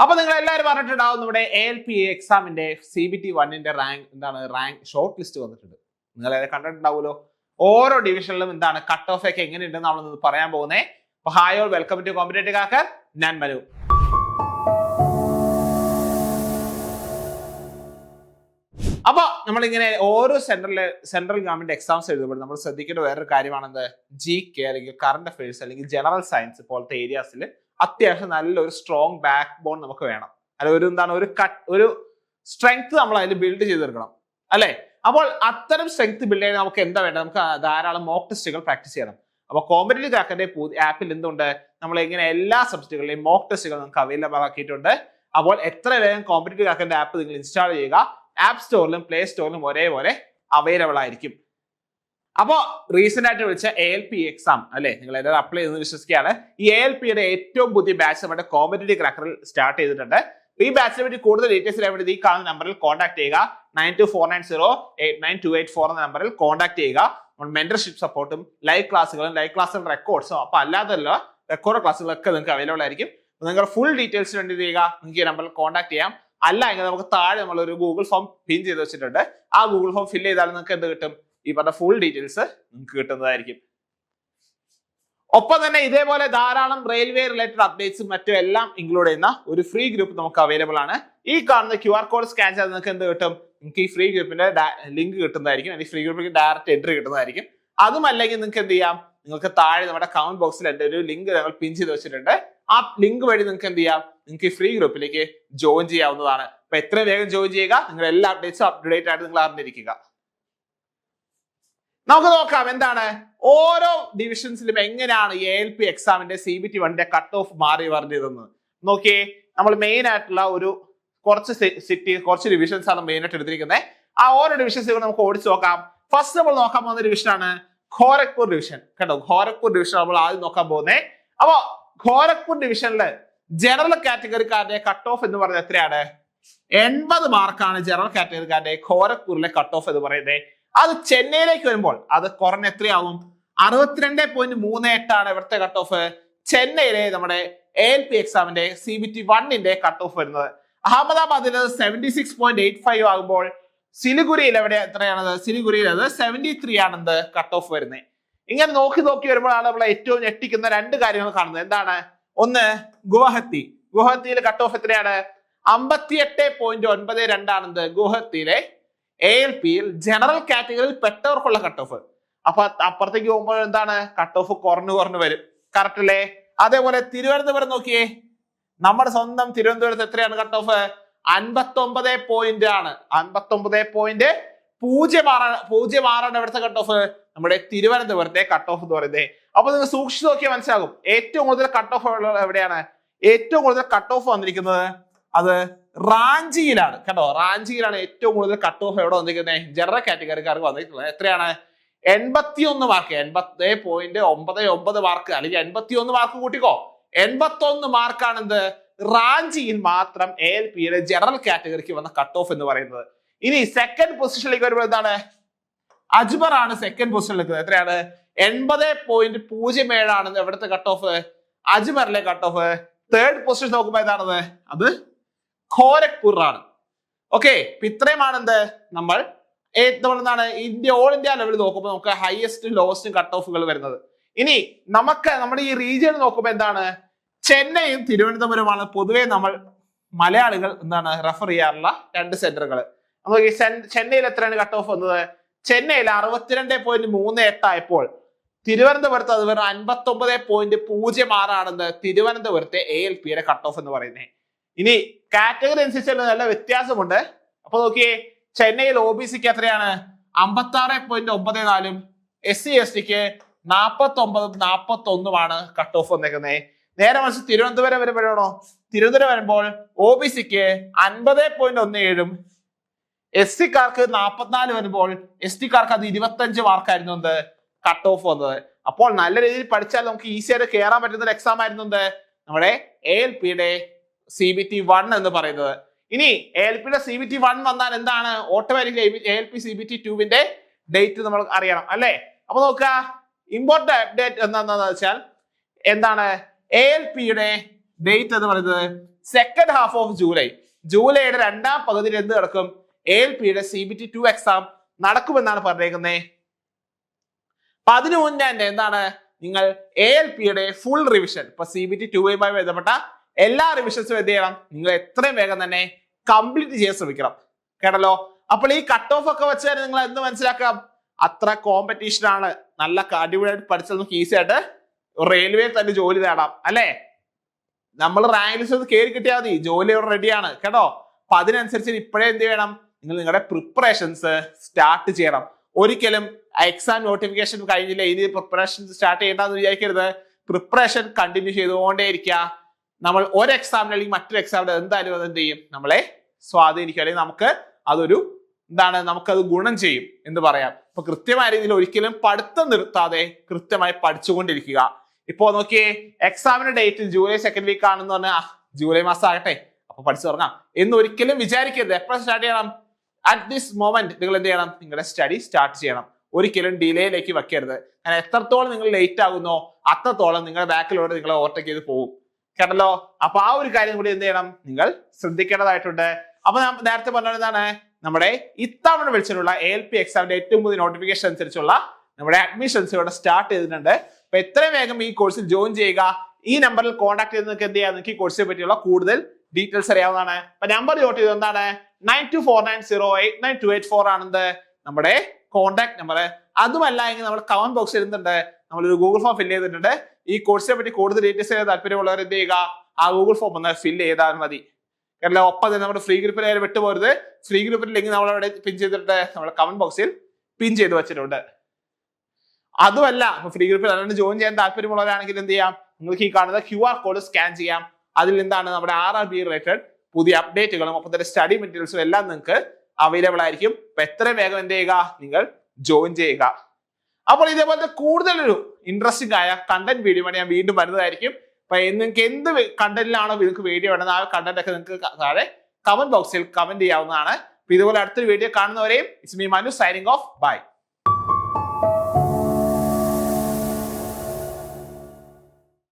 അപ്പൊ നിങ്ങൾ എല്ലാവരും പറഞ്ഞിട്ടുണ്ടാവും നമ്മുടെ ALP എക്സാമിന്റെ CBT1 റാങ്ക് ഷോർട്ട് ലിസ്റ്റ് വന്നിട്ടുണ്ട്. നിങ്ങൾ അത് കണ്ടിട്ടുണ്ടാവുമല്ലോ. ഓരോ ഡിവിഷനിലും കട്ട് ഓഫ് ഒക്കെ എങ്ങനെയുണ്ടെന്ന് നമ്മൾ പറയാൻ പോകുന്നേ. അപ്പൊ hi all, welcome to competitive cracker. ഞാൻ മനു. അപ്പൊ നമ്മളിങ്ങനെ ഓരോ സെൻട്രൽ ഗവൺമെന്റ് എക്സാംസ് എഴുതുമ്പോൾ നമ്മൾ ശ്രദ്ധിക്കേണ്ട വേറൊരു കാര്യമാണെന്ത്, GK അല്ലെങ്കിൽ കറണ്ട് അഫയേഴ്സ് അല്ലെങ്കിൽ ജനറൽ സയൻസ് പോലത്തെ ഏരിയാസിൽ അത്യാവശ്യം നല്ലൊരു സ്ട്രോങ് ബാക്ക് ബോൺ നമുക്ക് വേണം. അല്ല ഒരു സ്ട്രെങ്ത് നമ്മൾ അതിൽ ബിൽഡ് ചെയ്തെടുക്കണം അല്ലെ. അപ്പോൾ അത്തരം സ്ട്രെങ്ത് ബിൽഡ് ചെയ്യാൻ നമുക്ക് എന്താ വേണ്ടത്, നമുക്ക് ധാരാളം മോക്ക് ടെസ്റ്റുകൾ പ്രാക്ടീസ് ചെയ്യണം. അപ്പൊ കോമ്പറ്റേറ്റീവ് ക്രാക്കറിന്റെ ആപ്പിൽ എന്തുണ്ട്, നമ്മൾ എങ്ങനെ എല്ലാ സബ്ജക്റ്റുകളിലെയും മോക്ക് ടെസ്റ്റുകൾ നമുക്ക് അവൈലബിൾ ആക്കിയിട്ടുണ്ട്. അപ്പോൾ എത്ര വേഗം കോമ്പറ്റേറ്റീവ് ക്രാക്കറിന്റെ ആപ്പ് നിങ്ങൾ ഇൻസ്റ്റാൾ ചെയ്യുക. ആപ്പ് സ്റ്റോറിലും പ്ലേ സ്റ്റോറിലും ഒരേപോലെ അവൈലബിൾ ആയിരിക്കും. അപ്പോ റീസെന്റ് ആയിട്ട് വിളിച്ച ALP എക്സാം അല്ലെ, നിങ്ങൾ എല്ലാവരും അപ്ലൈ ചെയ്തെന്ന് വിശ്വസിക്കുകയാണ്. ഈ ALPയുടെ ഏറ്റവും പുതിയ ബാച്ച് നമ്മുടെ കോമ്പറ്റേറ്റീവ് ക്രാക്കറിൽ സ്റ്റാർട്ട് ചെയ്തിട്ടുണ്ട്. ഈ ബാച്ചിനെ പറ്റി കൂടുതൽ ഡീറ്റെയിൽസ് വേണ്ടി ഈ കാണുന്ന നമ്പറിൽ കോൺടാക്ട് ചെയ്യുക. 9249089284 എന്ന നമ്പറിൽ കോൺടാക്ട് ചെയ്യുക. മെന്റർഷിപ്പ് സപ്പോർട്ടും ലൈവ് ക്ലാസ്സുകളുടെ റെക്കോർഡ്സും അപ്പൊ അല്ലാതല്ല റെക്കോർഡ് ക്ലാസ്സുകളൊക്കെ നിങ്ങൾക്ക് അവൈലബിൾ ആയിരിക്കും. നിങ്ങൾ ഫുൾ ഡീറ്റെയിൽസ് വേണ്ടി ചെയ്യുക, നിങ്ങൾക്ക് ഈ നമ്പറിൽ കോൺടാക്ട് ചെയ്യാം. അല്ല എങ്കിൽ നമുക്ക് താഴെ നമ്മൾ ഒരു ഗൂഗിൾ ഫോം പിൻ ചെയ്ത് വെച്ചിട്ടുണ്ട്. ആ ഗൂഗിൾ ഫോം ഫില്ല് ചെയ്താൽ നിങ്ങൾക്ക് എന്ത് കിട്ടും, ഈ പറഞ്ഞ ഫുൾ ഡീറ്റെയിൽസ് നിങ്ങൾക്ക് കിട്ടുന്നതായിരിക്കും. ഒപ്പം തന്നെ ഇതേപോലെ ധാരാളം റെയിൽവേ റിലേറ്റഡ് അപ്ഡേറ്റ്സും മറ്റും എല്ലാം ഇൻക്ലൂഡ് ചെയ്യുന്ന ഒരു ഫ്രീ ഗ്രൂപ്പ് നമുക്ക് അവൈലബിൾ ആണ്. ഈ കാണുന്ന QR കോഡ് സ്കാൻ ചെയ്ത് നിങ്ങൾക്ക് എന്ത് കിട്ടും, നിങ്ങൾക്ക് ഈ ഫ്രീ ഗ്രൂപ്പിന്റെ ലിങ്ക് കിട്ടുന്നതായിരിക്കും. അല്ലെങ്കിൽ ഫ്രീ ഗ്രൂപ്പിൽ ഡയറക്റ്റ് എൻട്രി കിട്ടുന്നതായിരിക്കും. അതുമല്ലെങ്കിൽ നിങ്ങൾക്ക് എന്ത് ചെയ്യാം, നിങ്ങൾക്ക് താഴെ നമ്മുടെ കമന്റ് ബോക്സിൽ എൻ്റെ ഒരു ലിങ്ക് ഞങ്ങൾ പിൻ ചെയ്ത് വെച്ചിട്ടുണ്ട്. ആ ലിങ്ക് വഴി നിങ്ങൾക്ക് എന്ത് ചെയ്യാം, നിങ്ങൾക്ക് ഈ ഫ്രീ ഗ്രൂപ്പിലേക്ക് ജോയിൻ ചെയ്യാവുന്നതാണ്. അപ്പൊ എത്രയും വേഗം ജോയിൻ ചെയ്യുക. നിങ്ങൾ എല്ലാ അപ്ഡേറ്റ്സും അപ്ഡേറ്റ് ആയിട്ട് നിങ്ങൾ അറിഞ്ഞിരിക്കുക. നമുക്ക് നോക്കാം എന്താണ് ഓരോ ഡിവിഷൻസിലും എങ്ങനെയാണ് ALP എക്സാമിന്റെ CBT1 കട്ട് ഓഫ് മാറി പറഞ്ഞതെന്ന്. നോക്കിയേ, നമ്മൾ മെയിൻ ആയിട്ടുള്ള കുറച്ച് ഡിവിഷൻസ് ആണ് മെയിൻ ആയിട്ട് എടുത്തിരിക്കുന്നത്. ആ ഓരോ ഡിവിഷൻസുകൾ നമുക്ക് ഓടിച്ചു നോക്കാം. ഫസ്റ്റ് നമ്മൾ നോക്കാൻ പോകുന്ന ഡിവിഷനാണ് ഖോരഗ്പൂർ ഡിവിഷൻ. കേട്ടോ, ഖോരഗ്പൂർ ഡിവിഷൻ നമ്മൾ ആദ്യം നോക്കാൻ പോകുന്നത്. അപ്പൊ ഖോരഗ്പൂർ ഡിവിഷനില് ജനറൽ കാറ്റഗറിക്കാരുടെ കട്ട് ഓഫ് എന്ന് പറയുന്നത് എത്രയാണ്? 80 മാർക്കാണ് ജനറൽ കാറ്റഗറിക്കാരുടെ ഖോരഗ്പൂരിലെ കട്ട് ഓഫ് എന്ന് പറയുന്നത്. അത് ചെന്നൈയിലേക്ക് വരുമ്പോൾ അത് കുറഞ്ഞ എത്രയാവും? 62.38 ആണ് ഇവിടുത്തെ കട്ട് ഓഫ്. ചെന്നൈയിലെ നമ്മുടെ ALP എക്സാമിന്റെ CBT1 കട്ട് ഓഫ് വരുന്നത്. അഹമ്മദാബാദിൽ 76.85 ആകുമ്പോൾ സിലിഗുരിയിൽ എത്രയാണത്? സിലിഗുരിയിൽ അത് 73 ആണെന്ന് കട്ട് ഓഫ് വരുന്നത്. ഇങ്ങനെ നോക്കി വരുമ്പോഴാണ് നമ്മൾ ഏറ്റവും ഞെട്ടിക്കുന്ന രണ്ട് കാര്യങ്ങൾ കാണുന്നത്. എന്താണ്? ഒന്ന്, ഗുവാഹത്തിയിൽ കട്ട് ഓഫ് എത്രയാണ്? 58.92 ആണെന്ന് ഗുവാഹത്തിയിലെ ALPയിൽ ജനറൽ കാറ്റഗറിയിൽ പെട്ടവർക്കുള്ള കട്ട് ഓഫ്. അപ്പൊ അപ്പുറത്തേക്ക് പോകുമ്പോൾ എന്താണ്, കട്ട് ഓഫ് കുറഞ്ഞു വരും. കറക്റ്റ് അല്ലേ? അതേപോലെ തിരുവനന്തപുരം നോക്കിയേ, നമ്മുടെ സ്വന്തം തിരുവനന്തപുരത്ത് എത്രയാണ് കട്ട് ഓഫ്? 59 ആണ്. 59.06 ഇവിടുത്തെ കട്ട് ഓഫ്. നമ്മുടെ തിരുവനന്തപുരത്തെ കട്ട് ഓഫ് എന്ന് പറയുന്നത്. അപ്പൊ നിങ്ങൾ സൂക്ഷിച്ചു നോക്കിയാൽ മനസ്സിലാകും ഏറ്റവും കൂടുതൽ കട്ട് ഓഫ് എവിടെയാണ്. ഏറ്റവും കൂടുതൽ കട്ട് ഓഫ് വന്നിരിക്കുന്നത് അത് റാഞ്ചിയിലാണ്. കേട്ടോ, റാഞ്ചിയിലാണ് ഏറ്റവും കൂടുതൽ കട്ട് ഓഫ് എവിടെ വന്നിരിക്കുന്നത്, ജനറൽ കാറ്റഗറിക്കാർക്ക് വന്നിരിക്കുന്നത്. എത്രയാണ്? 81 മാർക്ക്. 80.99 മാർക്ക് അല്ലെങ്കിൽ 81 മാർക്ക് കൂട്ടിക്കോ. 81 മാർക്കാണ് എന്ത് റാഞ്ചിയിൽ മാത്രം ALPയുടെ ജനറൽ കാറ്റഗറിക്ക് വന്ന കട്ട് ഓഫ് എന്ന് പറയുന്നത്. ഇനി സെക്കൻഡ് പൊസിഷനിലേക്ക് വരുമ്പോൾ എന്താണ്? അജ്മർ ആണ് സെക്കൻഡ് പൊസിഷനിൽ നിൽക്കുന്നത്. എത്രയാണ്? 80.07 ആണ് എവിടുത്തെ കട്ട് ഓഫ്, അജ്മറിലെ കട്ട് ഓഫ്. തേർഡ് പൊസിഷൻ നോക്കുമ്പോൾ ഏതാണത്? അത് ഖോരഗ്പൂർ ആണ്. ഓക്കെ, ഇത്രയുമാണ് എന്ത് നമ്മൾ എന്താണ് ഓൾ ഇന്ത്യ ലെവലിൽ നോക്കുമ്പോൾ നമുക്ക് ഹയസ്റ്റും ലോവസ്റ്റും കട്ട് ഓഫുകൾ വരുന്നത്. ഇനി നമ്മുടെ ഈ റീജിയൻ നോക്കുമ്പോൾ എന്താണ്, ചെന്നൈയും തിരുവനന്തപുരമാണ് പൊതുവെ നമ്മൾ മലയാളികൾ റെഫർ ചെയ്യാറുള്ള രണ്ട് സെന്ററുകൾ. നമുക്ക് ചെന്നൈയിൽ എത്രയാണ് കട്ട് ഓഫ് വന്നത്? ചെന്നൈയിൽ 62.38 ആയപ്പോൾ തിരുവനന്തപുരത്ത് അത് വെറും 59.06 ആണെന്ന് തിരുവനന്തപുരത്തെ ALPയുടെ കട്ട് ഓഫ് എന്ന് പറയുന്നത്. ഇനി കാറ്റഗറി അനുസരിച്ച് നല്ല വ്യത്യാസമുണ്ട്. അപ്പൊ നോക്കിയേ, ചെന്നൈയിൽ OBCക്ക് എത്രയാണ്? 56.94 SC/STക്ക് 49.41 കട്ട് ഓഫ് വന്നേക്കുന്നത്. നേരെ മറിച്ച് തിരുവനന്തപുരം വരുമ്പോഴാണോ, തിരുവനന്തപുരം വരുമ്പോൾ OBCക്ക് 50.17 SC-ക്കാർക്ക് 44 വരുമ്പോൾ ST-ക്കാർക്ക് അത് 25 മാർക്കായിരുന്നു എന്ത് കട്ട് ഓഫ് വന്നത്. അപ്പോൾ നല്ല രീതിയിൽ പഠിച്ചാൽ നമുക്ക് ഈസി ആയിട്ട് കയറാൻ പറ്റുന്ന ഒരു എക്സാം ആയിരുന്നു എന്ത് നമ്മുടെ ALPയുടെ CBT1 എന്ന് പറയുന്നത്. ഇനി ALPയുടെ CBT1 വന്നാൽ എന്താണ്, ഓട്ടോമാറ്റിക്കലി ALP CBT2 ഡേറ്റ് നമ്മൾ അറിയണം അല്ലെ. അപ്പൊ നോക്കുക, ഇമ്പോർട്ടന്റ് അപ്ഡേറ്റ് എന്താണെന്ന് വെച്ചാൽ എന്താണ് ALPയുടെ ഡേറ്റ് എന്ന് പറയുന്നത് സെക്കൻഡ് ഹാഫ് ഓഫ് ജൂലൈയുടെ രണ്ടാം പകുതിയിൽ എന്ത് നടക്കും? ALPയുടെ CBT 2 എക്സാം നടക്കുമെന്നാണ് പറഞ്ഞേക്കുന്നത്. അപ്പൊ അതിനു മുന്നേ തന്നെ എന്താണ് നിങ്ങൾ ALPയുടെ ഫുൾ റിവിഷൻ, ഇപ്പൊ CBT 2മായി ബന്ധപ്പെട്ട എല്ലാ റിവിഷൻസും എന്ത് ചെയ്യണം? നിങ്ങൾ എത്രയും വേഗം തന്നെ കംപ്ലീറ്റ് ചെയ്യാൻ ശ്രമിക്കണം. കേട്ടല്ലോ? അപ്പോൾ ഈ കട്ട് ഓഫ് ഒക്കെ വെച്ച് നിങ്ങൾ എന്ത് മനസ്സിലാക്കാം? അത്ര കോമ്പറ്റീഷൻ ആണ്. നല്ല അടിപൊളിയായിട്ട് പഠിച്ചാൽ നമുക്ക് ഈസി ആയിട്ട് റെയിൽവേയിൽ തന്നെ ജോലി നേടാം, അല്ലെ? നമ്മൾ റാങ്ക് ലിസ്റ്റ് കയറി കിട്ടിയാൽ മതി, ജോലി റെഡിയാണ് കേട്ടോ. അപ്പൊ അതിനനുസരിച്ച് ഇപ്പോഴേ എന്ത് ചെയ്യണം? നിങ്ങൾ നിങ്ങളുടെ പ്രിപ്പറേഷൻസ് സ്റ്റാർട്ട് ചെയ്യണം. ഒരിക്കലും എക്സാം നോട്ടിഫിക്കേഷൻ കഴിഞ്ഞില്ല ഇനി പ്രിപ്പറേഷൻ സ്റ്റാർട്ട് ചെയ്യേണ്ടെന്ന് വിചാരിക്കരുത്. പ്രിപ്പറേഷൻ കണ്ടിന്യൂ ചെയ്തുകൊണ്ടേ ഇരിക്കുക. നമ്മൾ ഒരു എക്സാമിന് അല്ലെങ്കിൽ മറ്റൊരു എക്സാമിന് എന്തായാലും അത് എന്ത് ചെയ്യും? നമ്മളെ സ്വാധീനിക്കും, അല്ലെങ്കിൽ നമുക്ക് അതൊരു നമുക്കത് ഗുണം ചെയ്യും എന്ന് പറയാം. അപ്പൊ കൃത്യമായ രീതിയിൽ ഒരിക്കലും പഠിത്തം നിർത്താതെ കൃത്യമായി പഠിച്ചുകൊണ്ടിരിക്കുക. ഇപ്പോ നോക്കിയേ, എക്സാമിന്റെ ഡേറ്റ് ജൂലൈ സെക്കൻഡ് വീക്ക് ആണെന്ന് പറഞ്ഞാൽ ജൂലൈ മാസം ആകട്ടെ അപ്പൊ പഠിച്ചു തുടങ്ങാം എന്ന് ഒരിക്കലും വിചാരിക്കരുത്. എപ്പോഴും സ്റ്റാർട്ട് ചെയ്യണം? അറ്റ് ദിസ് മൊമെന്റ് നിങ്ങൾ എന്ത് ചെയ്യണം? നിങ്ങളുടെ സ്റ്റഡി സ്റ്റാർട്ട് ചെയ്യണം. ഒരിക്കലും ഡിലേയിലേക്ക് വെക്കരുത്. കാരണം എത്രത്തോളം നിങ്ങൾ ലേറ്റ് ആകുന്നോ അത്രത്തോളം നിങ്ങളുടെ ബാക്കിലൂടെ നിങ്ങളെ ഓവർടേക്ക് ചെയ്ത് പോകും. കേട്ടല്ലോ? അപ്പൊ ആ ഒരു കാര്യം കൂടി എന്ത് ചെയ്യണം? നിങ്ങൾ ശ്രദ്ധിക്കേണ്ടതായിട്ടുണ്ട്. അപ്പൊ ഞാൻ നേരത്തെ പറഞ്ഞത് എന്താണ്? നമ്മുടെ ഇത്തവണ വിളിച്ചിട്ടുള്ള ALP എക്സാമിന്റെ ഏറ്റവും പുതിയ നോട്ടിഫിക്കേഷൻ അനുസരിച്ചുള്ള നമ്മുടെ അഡ്മിഷൻസ് ഇവിടെ സ്റ്റാർട്ട് ചെയ്തിട്ടുണ്ട്. അപ്പൊ എത്രയും വേഗം ഈ കോഴ്സിൽ ജോയിൻ ചെയ്യുക. ഈ നമ്പറിൽ കോൺടാക്ട് ചെയ്ത് നിങ്ങൾക്ക് എന്ത് ചെയ്യാം? നിങ്ങൾക്ക് ഈ കോഴ്സിനെ പറ്റിയുള്ള കൂടുതൽ ഡീറ്റെയിൽസ് അറിയാവുന്നതാണ്. അപ്പൊ നമ്പർ നോട്ട് ചെയ്ത് എന്താണ്? 9249089284 ആണെന്ന് നമ്മുടെ കോൺടാക്ട് നമ്പർ. അതുമല്ല എങ്കിൽ നമ്മുടെ കമന്റ് ബോക്സിൽ ഇരുന്നുണ്ട്, നമ്മളൊരു ഗൂഗിൾ ഫോം ഫില്ല് ചെയ്തിട്ടുണ്ട്. ഈ കോഴ്സിനെ പറ്റി കൂടുതൽ ഡീറ്റെയിൽസ് ചെയ്യാൻ താല്പര്യമുള്ളവർ എന്ത് ചെയ്യുക? ആ ഗൂഗിൾ ഫോം ഒന്ന് ഫില്ല് ചെയ്താൽ മതി. കാരണം ഒപ്പം തന്നെ നമ്മുടെ ഫ്രീ ഗ്രൂപ്പിൽ വിട്ടുപോരുത്. ഫ്രീ ഗ്രൂപ്പിന്റെ ലിങ്ക് നമ്മളവിടെ പിൻ ചെയ്തിട്ട് നമ്മുടെ കമന്റ് ബോക്സിൽ പിൻ ചെയ്ത് വെച്ചിട്ടുണ്ട്. അതുമല്ല ഫ്രീ ഗ്രൂപ്പിൽ അല്ലാണ്ട് ജോയിൻ ചെയ്യാൻ താല്പര്യമുള്ളവരാണെങ്കിൽ എന്ത് ചെയ്യാം? നിങ്ങൾക്ക് ഈ കാണുന്ന QR കോഡ് സ്കാൻ ചെയ്യാം. അതിൽ എന്താണ് നമ്മുടെ RRB റിലേറ്റഡ് പുതിയ അപ്ഡേറ്റുകളും ഒപ്പം തന്നെ സ്റ്റഡി മെറ്റീരിയൽസും എല്ലാം നിങ്ങൾക്ക് അവൈലബിൾ ആയിരിക്കും. അപ്പൊ എത്രയും വേഗം എന്ത് ചെയ്യുക? നിങ്ങൾ ജോയിൻ ചെയ്യുക. അപ്പോൾ ഇതേപോലത്തെ കൂടുതലൊരു ഇൻട്രസ്റ്റിംഗ് ആയ കണ്ടന്റ് വീഡിയോ ഞാൻ വീണ്ടും വരുന്നതായിരിക്കും. അപ്പൊ നിങ്ങൾക്ക് എന്ത് കണ്ടന്റിലാണോ നിങ്ങൾക്ക് വീഡിയോ വേണ്ടത് ആ കണ്ടന്റ് ഒക്കെ നിങ്ങൾക്ക് താഴെ കമന്റ് ബോക്സിൽ കമന്റ് ചെയ്യാവുന്നതാണ്. അപ്പൊ ഇതുപോലെ അടുത്തൊരു വീഡിയോ കാണുന്നവരെയും it's me Manu signing off. By.